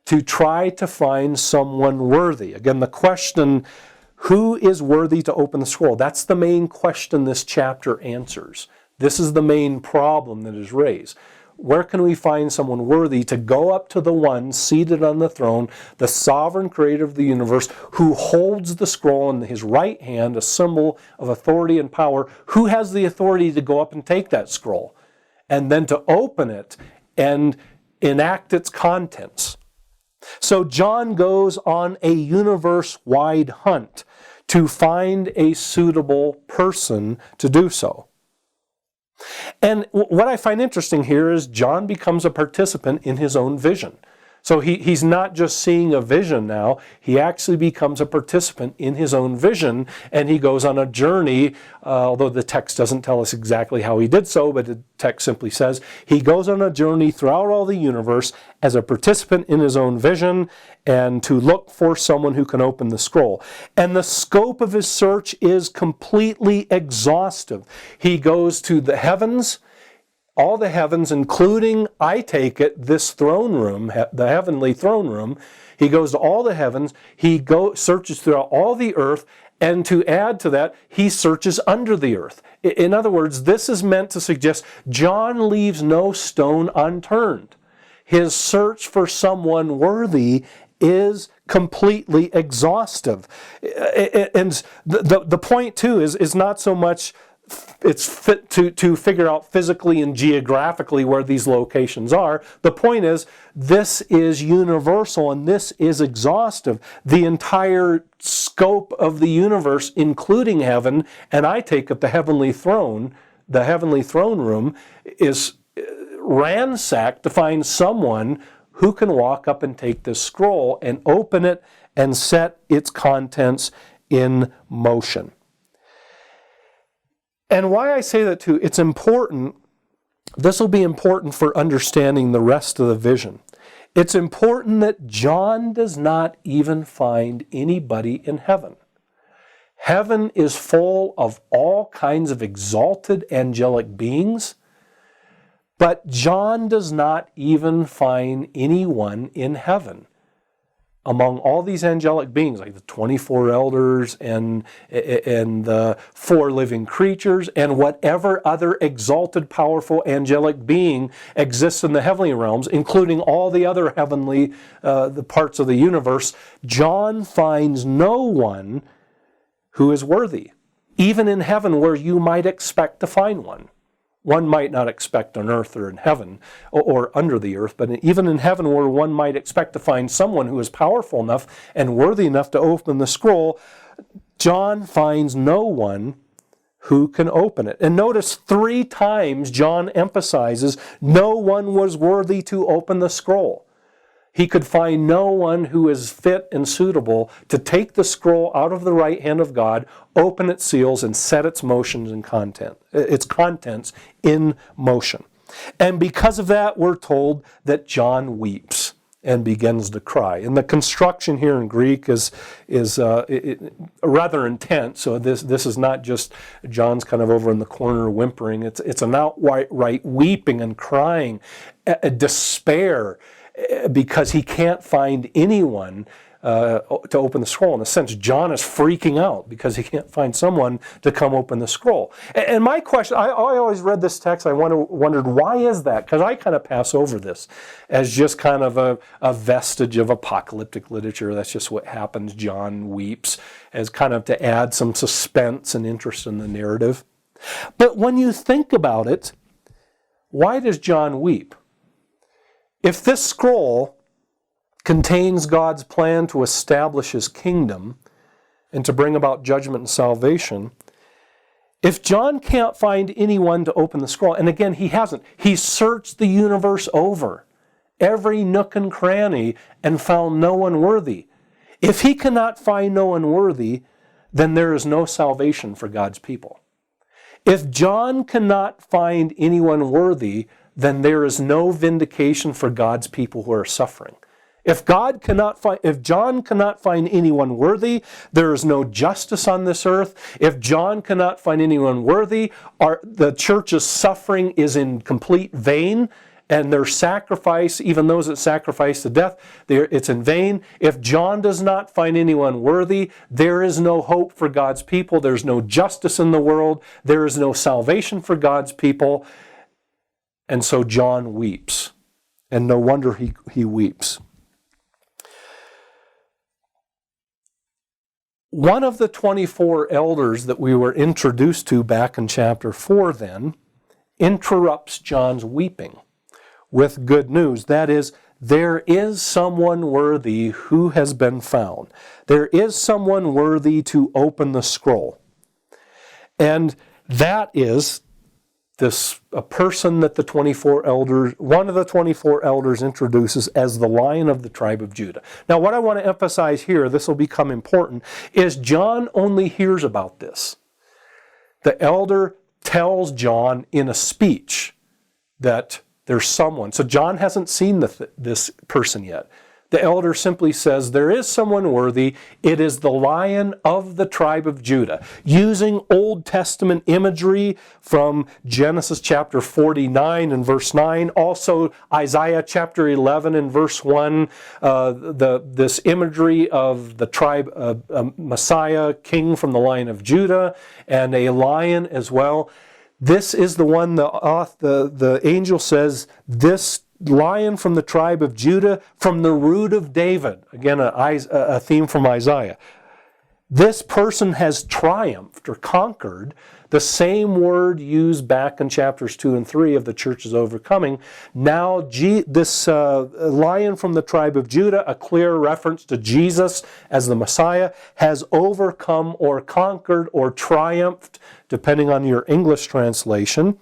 to try to find someone worthy. Again, the question, who is worthy to open the scroll? That's the main question this chapter answers. This is the main problem that is raised. Where can we find someone worthy to go up to the one seated on the throne, the sovereign creator of the universe, who holds the scroll in his right hand, a symbol of authority and power? Who has the authority to go up and take that scroll and then to open it and enact its contents? So John goes on a universe-wide hunt to find a suitable person to do so. And what I find interesting here is John becomes a participant in his own vision. So he's not just seeing a vision now, he actually becomes a participant in his own vision, and he goes on a journey, although the text doesn't tell us exactly how he did so, but the text simply says he goes on a journey throughout all the universe as a participant in his own vision, and to look for someone who can open the scroll. And the scope of his search is completely exhaustive. He goes to the heavens, all the heavens, including, I take it, this throne room, the heavenly throne room. He goes to all the heavens. He searches throughout all the earth. And to add to that, he searches under the earth. In other words, this is meant to suggest John leaves no stone unturned. His search for someone worthy is completely exhaustive. And the point, too, is not so much it's fit to figure out physically and geographically where these locations are. The point is, this is universal and this is exhaustive. The entire scope of the universe, including heaven, and I take it the heavenly throne room, is ransacked to find someone who can walk up and take this scroll and open it and set its contents in motion. And why I say that too, it's important, this will be important for understanding the rest of the vision. It's important that John does not even find anybody in heaven. Heaven is full of all kinds of exalted angelic beings, but John does not even find anyone in heaven. Among all these angelic beings, like the 24 elders and the 4 living creatures and whatever other exalted, powerful angelic being exists in the heavenly realms, including all the other heavenly the parts of the universe, John finds no one who is worthy, even in heaven where you might expect to find one. One might not expect on earth or in heaven or under the earth, but even in heaven where one might expect to find someone who is powerful enough and worthy enough to open the scroll, John finds no one who can open it. And notice 3 times John emphasizes no one was worthy to open the scroll. He could find no one who is fit and suitable to take the scroll out of the right hand of God, open its seals, and set its motions and its contents in motion. And because of that, we're told that John weeps and begins to cry. And the construction here in Greek is rather intense. So this is not just John's kind of over in the corner whimpering. It's an outright weeping and crying, a despair, because he can't find anyone to open the scroll. In a sense, John is freaking out because he can't find someone to come open the scroll. And my question, I always read this text, I wondered, why is that? Because I kind of pass over this as just kind of a vestige of apocalyptic literature. That's just what happens. John weeps as kind of to add some suspense and interest in the narrative. But when you think about it, why does John weep? If this scroll contains God's plan to establish His kingdom and to bring about judgment and salvation, if John can't find anyone to open the scroll, and again, he hasn't, he's searched the universe over, every nook and cranny, and found no one worthy. If he cannot find no one worthy, then there is no salvation for God's people. If John cannot find anyone worthy, then there is no vindication for God's people who are suffering. If John cannot find anyone worthy, there is no justice on this earth. If John cannot find anyone worthy, the church's suffering is in complete vain, and their sacrifice, even those that sacrifice to death, it's in vain. If John does not find anyone worthy, there is no hope for God's people. There's no justice in the world. There is no salvation for God's people. And so John weeps, and no wonder he weeps. One of the 24 elders that we were introduced to back in chapter 4 then interrupts John's weeping with good news. That is, there is someone worthy who has been found. There is someone worthy to open the scroll. And that is a person that one of the 24 elders introduces as the Lion of the tribe of Judah. Now, what I want to emphasize here, this will become important, is John only hears about this. The elder tells John in a speech that there's someone. So John hasn't seen this person yet. The elder simply says, there is someone worthy. It is the Lion of the tribe of Judah. Using Old Testament imagery from Genesis chapter 49 and verse 9, also Isaiah chapter 11 and verse 1, this imagery of the tribe of Messiah, king from the line of Judah, and a lion as well. This is the one the angel says, this Lion from the tribe of Judah, from the root of David. Again, a theme from Isaiah. This person has triumphed or conquered, the same word used back in chapters 2 and 3 of the church's overcoming. Now this lion from the tribe of Judah, a clear reference to Jesus as the Messiah, has overcome or conquered or triumphed, depending on your English translation.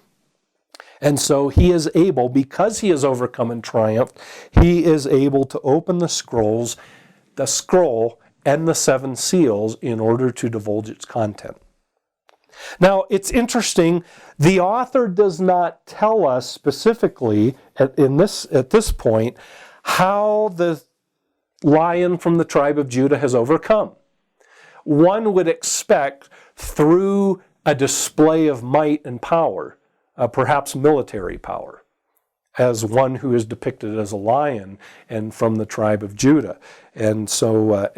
And so he is able, because he has overcome and triumphed, he is able to open the scroll and the 7 seals in order to divulge its content. Now, it's interesting, the author does not tell us specifically at this point how the lion from the tribe of Judah has overcome. One would expect through a display of might and power, perhaps military power, as one who is depicted as a lion and from the tribe of Judah. And so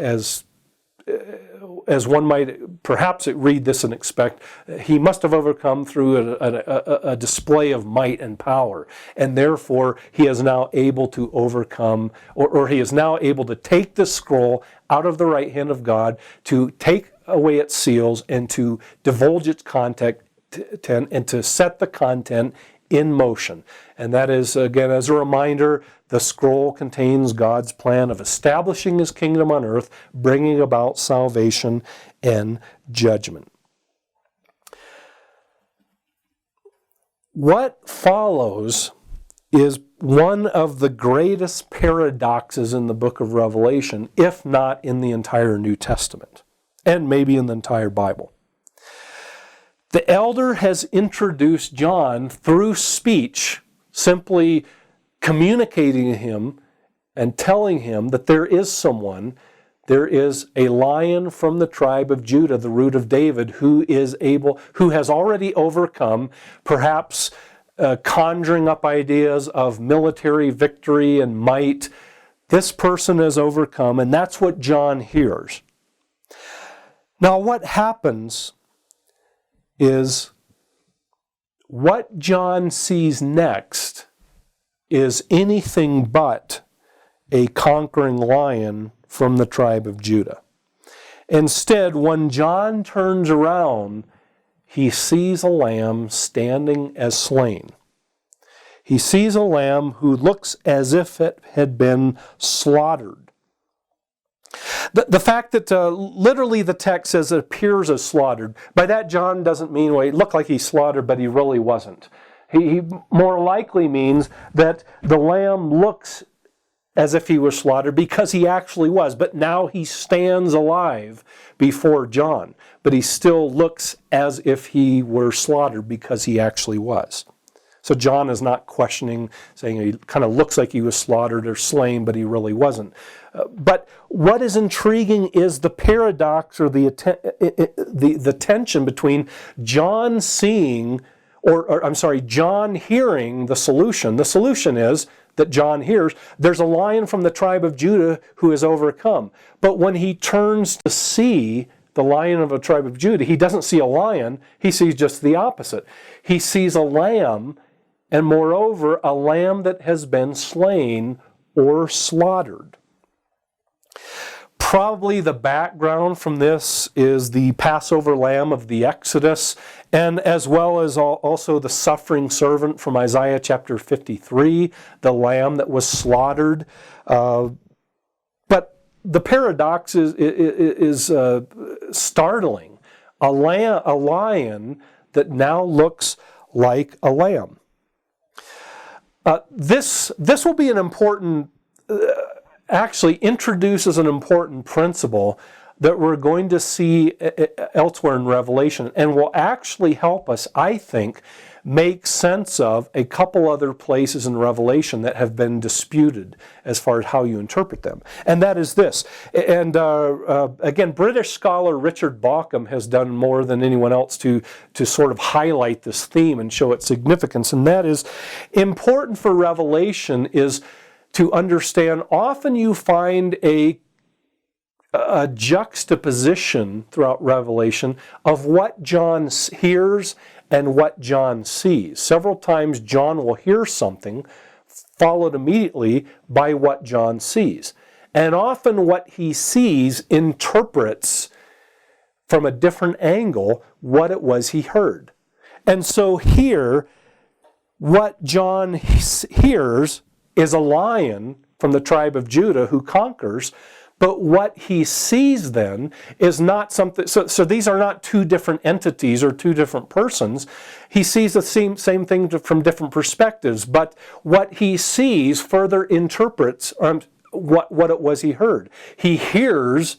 as one might perhaps read this and expect, he must have overcome through a display of might and power, and therefore he is now able to overcome, or he is now able to take the scroll out of the right hand of God, to take away its seals and to divulge its content and to set the content in motion. And that is, again, as a reminder, the scroll contains God's plan of establishing his kingdom on earth, bringing about salvation and judgment. What follows is one of the greatest paradoxes in the book of Revelation, if not in the entire New Testament, and maybe in the entire Bible. The elder has introduced John through speech, simply communicating to him and telling him that there is someone, there is a lion from the tribe of Judah, the root of David, who has already overcome, perhaps conjuring up ideas of military victory and might. This person has overcome, and that's what John hears. Now, what happens is what John sees next is anything but a conquering lion from the tribe of Judah. Instead, when John turns around, he sees a lamb standing as slain. He sees a lamb who looks as if it had been slaughtered. The fact that literally the text says it appears as slaughtered, by that John doesn't mean, well, it looked like he slaughtered, but he really wasn't. He more likely means that the lamb looks as if he was slaughtered because he actually was, but now he stands alive before John, but he still looks as if he were slaughtered because he actually was. So John is not questioning, saying he kind of looks like he was slaughtered or slain, but he really wasn't. But what is intriguing is the paradox or the tension between John seeing, John hearing the solution. The solution is that John hears, there's a lion from the tribe of Judah who has overcome. But when he turns to see the lion of the tribe of Judah, he doesn't see a lion, he sees just the opposite. He sees a lamb, and moreover, a lamb that has been slain or slaughtered. Probably the background from this is the Passover lamb of the Exodus, and as well as also the suffering servant from Isaiah chapter 53, the lamb that was slaughtered. But the paradox is startling. A lion that now looks like a lamb. This will be an important, actually introduces an important principle that we're going to see elsewhere in Revelation, and will actually help us, I think, make sense of a couple other places in Revelation that have been disputed as far as how you interpret them. And that is this. And again, British scholar Richard Bauckham has done more than anyone else to sort of highlight this theme and show its significance. And that is, important for Revelation is to understand, often you find a juxtaposition throughout Revelation of what John hears and what John sees. Several times John will hear something followed immediately by what John sees. And often what he sees interprets from a different angle what it was he heard. And so here, what John hears is a lion from the tribe of Judah who conquers, but what he sees then is not something, so these are not two different entities or two different persons. He sees the same thing from different perspectives, but what he sees further interprets what it was he heard. He hears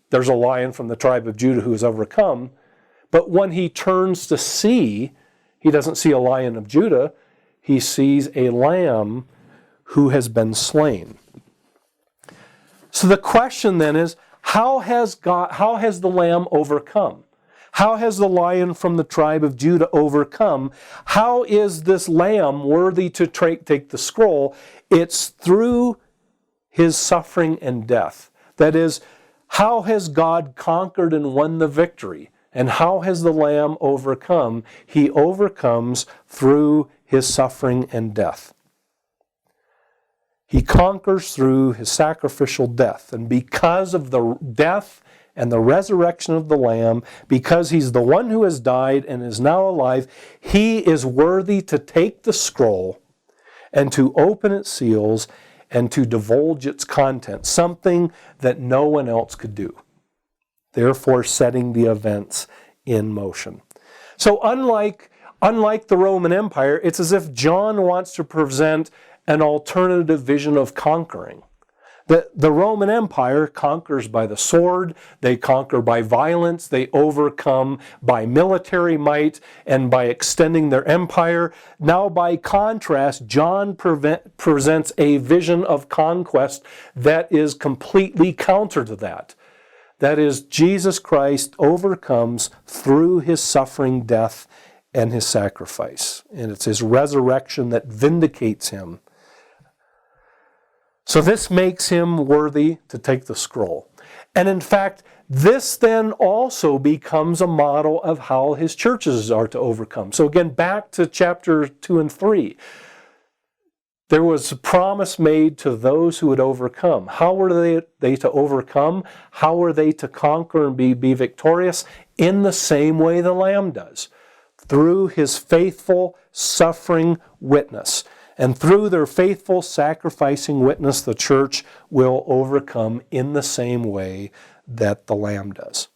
there's a lion from the tribe of Judah who is overcome, but when he turns to see, he doesn't see a lion of Judah, he sees a lamb who has been slain. So the question then is, how has the lamb overcome? How has the lion from the tribe of Judah overcome? How is this lamb worthy to take the scroll? It's through his suffering and death. That is, how has God conquered and won the victory? And how has the lamb overcome? He overcomes through his suffering and death. He conquers through his sacrificial death. And because of the death and the resurrection of the Lamb, because he's the one who has died and is now alive, he is worthy to take the scroll and to open its seals and to divulge its content, something that no one else could do, therefore setting the events in motion. So unlike the Roman Empire, it's as if John wants to present an alternative vision of conquering. The Roman Empire conquers by the sword, they conquer by violence, they overcome by military might and by extending their empire. Now, by contrast, John presents a vision of conquest that is completely counter to that. That is, Jesus Christ overcomes through his suffering, death, and his sacrifice. And it's his resurrection that vindicates him. So this makes him worthy to take the scroll. And in fact, this then also becomes a model of how his churches are to overcome. So again, back to chapter 2 and 3. There was a promise made to those who would overcome. How were they to overcome? How were they to conquer and be victorious? In the same way the Lamb does. Through his faithful, suffering witness. And through their faithful, sacrificing witness, the church will overcome in the same way that the Lamb does.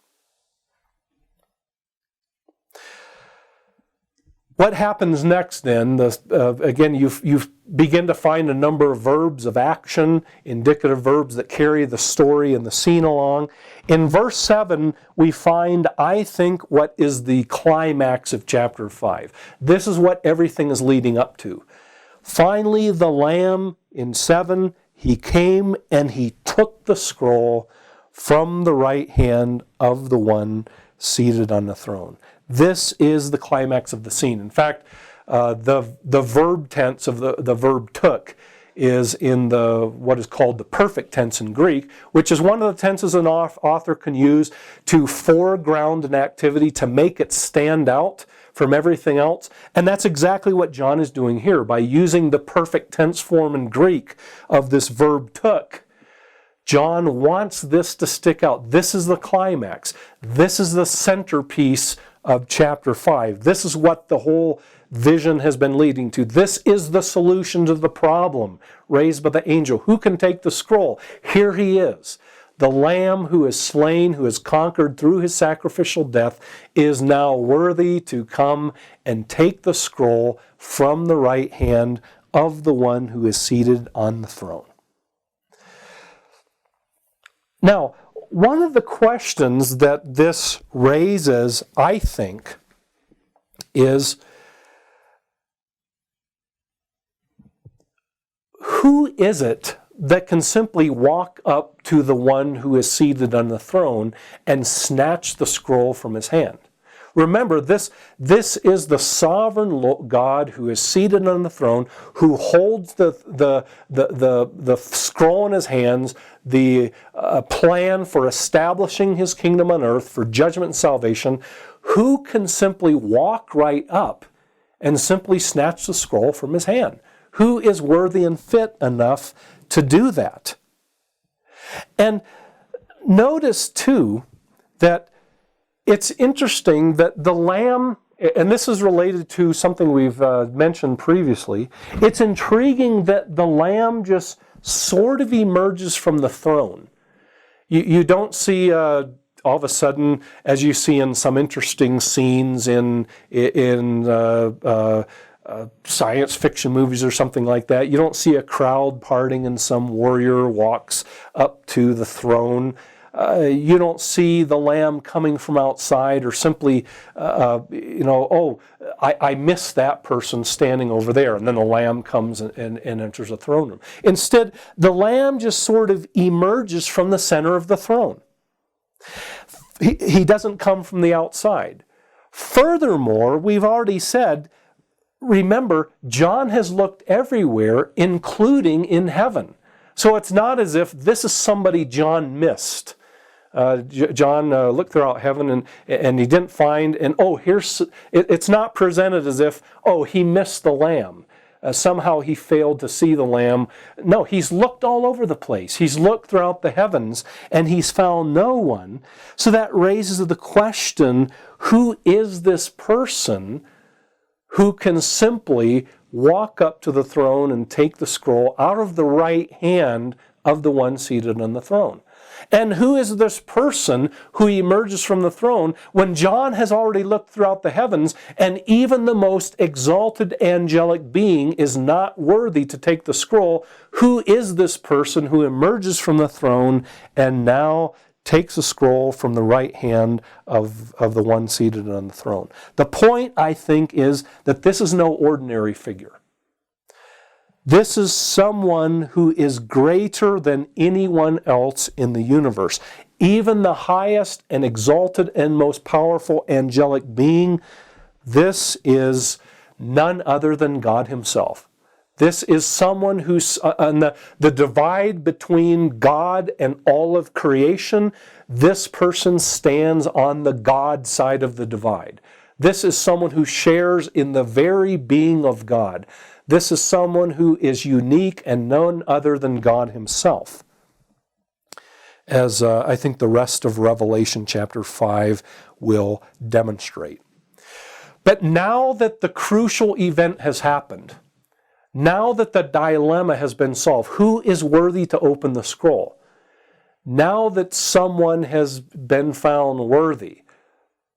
What happens next then? Again, you begin to find a number of verbs of action, indicative verbs that carry the story and the scene along. In verse 7, we find, I think, what is the climax of chapter 5. This is what everything is leading up to. Finally, the Lamb, in 7, he came and he took the scroll from the right hand of the one seated on the throne. This is the climax of the scene. In fact, the verb tense of the verb took is in what is called the perfect tense in Greek, which is one of the tenses an author can use to foreground an activity, to make it stand out from everything else. And that's exactly what John is doing here by using the perfect tense form in Greek of this verb took. John wants this to stick out. This is the climax. This is the centerpiece of chapter 5. This is what the whole vision has been leading to. This is the solution to the problem raised by the angel. Who can take the scroll? Here he is. The Lamb who is slain, who has conquered through his sacrificial death, is now worthy to come and take the scroll from the right hand of the one who is seated on the throne. Now, one of the questions that this raises, I think, is who is it that can simply walk up to the one who is seated on the throne and snatch the scroll from his hand? Remember, this is the sovereign God who is seated on the throne, who holds the scroll in his hands, the plan for establishing his kingdom on earth, for judgment and salvation. Who can simply walk right up and simply snatch the scroll from his hand? Who is worthy and fit enough to do that? And notice, too, that It's interesting that the Lamb, and this is related to something we've mentioned previously, it's intriguing that the Lamb just sort of emerges from the throne. You don't see all of a sudden, as you see in some interesting scenes in science fiction movies or something like that, you don't see a crowd parting and some warrior walks up to the throne. You don't see the Lamb coming from outside or simply, I missed that person standing over there, and then the Lamb comes and enters the throne room. Instead, the Lamb just sort of emerges from the center of the throne. He doesn't come from the outside. Furthermore, we've already said, remember, John has looked everywhere, including in heaven. So it's not as if this is somebody John missed. John looked throughout heaven and he didn't find, and it's not presented as if, he missed the Lamb. Somehow he failed to see the Lamb. No, he's looked all over the place. He's looked throughout the heavens and he's found no one. So that raises the question, who is this person who can simply walk up to the throne and take the scroll out of the right hand of the one seated on the throne? And who is this person who emerges from the throne when John has already looked throughout the heavens and even the most exalted angelic being is not worthy to take the scroll? Who is this person who emerges from the throne and now takes a scroll from the right hand of the one seated on the throne? The point, I think, is that this is no ordinary figure. This is someone who is greater than anyone else in the universe. Even the highest and exalted and most powerful angelic being, this is none other than God himself. This is someone who's on the divide between God and all of creation. This person stands on the God side of the divide. This is someone who shares in the very being of God. This is someone who is unique and none other than God himself. As I think the rest of Revelation chapter 5 will demonstrate. But now that the crucial event has happened, now that the dilemma has been solved, who is worthy to open the scroll? Now that someone has been found worthy,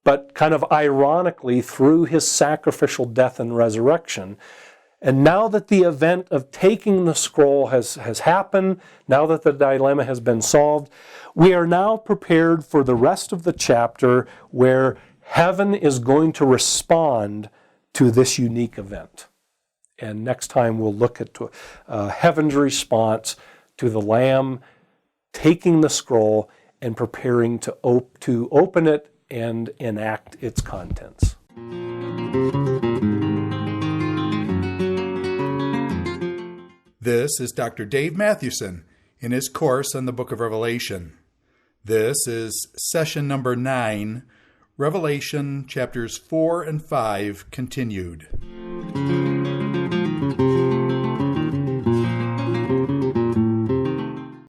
but kind of ironically through his sacrificial death and resurrection, and now that the event of taking the scroll has happened, now that the dilemma has been solved, we are now prepared for the rest of the chapter where heaven is going to respond to this unique event. And next time we'll look at heaven's response to the Lamb taking the scroll and preparing to open it and enact its contents. This is Dr. Dave Mathewson in his course on the book of Revelation. This is session number 9, Revelation chapters 4 and 5 continued.